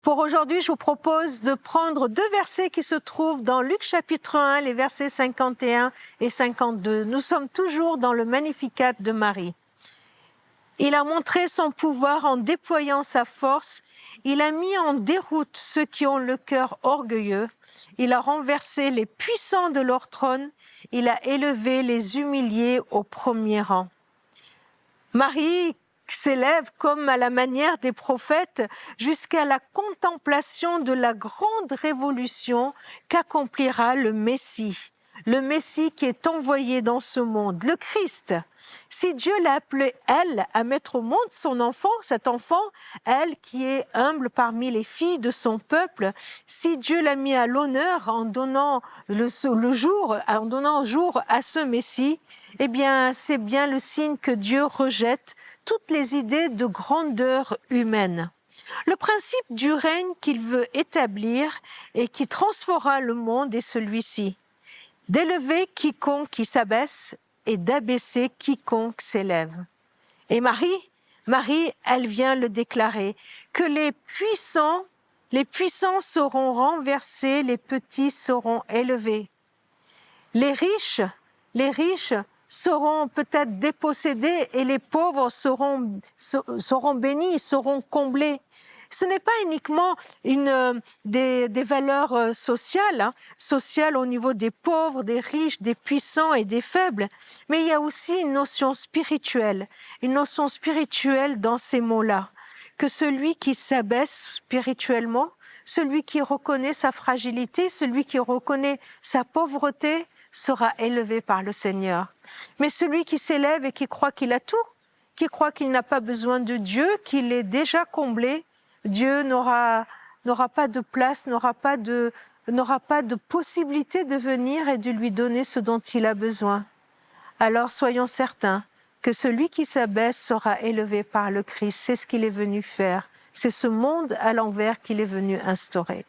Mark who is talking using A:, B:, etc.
A: Pour aujourd'hui, je vous propose de prendre deux versets qui se trouvent dans Luc chapitre 1, les versets 51 et 52. Nous sommes toujours dans le Magnificat de Marie. Il a montré son pouvoir en déployant sa force. Il a mis en déroute ceux qui ont le cœur orgueilleux. Il a renversé les puissants de leur trône. Il a élevé les humiliés au premier rang. Marie s'élève comme à la manière des prophètes jusqu'à la contemplation de la grande révolution qu'accomplira le Messie qui est envoyé dans ce monde, le Christ. Si Dieu l'a appelée, elle, à mettre au monde son enfant, cet enfant, elle qui est humble parmi les filles de son peuple, si Dieu l'a mis à l'honneur en donnant jour à ce Messie, eh bien, c'est bien le signe que Dieu rejette toutes les idées de grandeur humaine. Le principe du règne qu'il veut établir et qui transformera le monde est celui-ci: d'élever quiconque qui s'abaisse et d'abaisser quiconque s'élève. Et Marie, elle vient le déclarer, que les puissants seront renversés, les petits seront élevés. Les riches seront peut-être dépossédés et les pauvres seront bénis, seront comblés. Ce n'est pas uniquement des valeurs sociales au niveau des pauvres, des riches, des puissants et des faibles, mais il y a aussi une notion spirituelle dans ces mots-là, que celui qui s'abaisse spirituellement, celui qui reconnaît sa fragilité, celui qui reconnaît sa pauvreté, sera élevé par le Seigneur. Mais celui qui s'élève et qui croit qu'il a tout, qui croit qu'il n'a pas besoin de Dieu, qu'il est déjà comblé, Dieu n'aura pas de place, n'aura pas de possibilité de venir et de lui donner ce dont il a besoin. Alors soyons certains que celui qui s'abaisse sera élevé par le Christ. C'est ce qu'il est venu faire. C'est ce monde à l'envers qu'il est venu instaurer.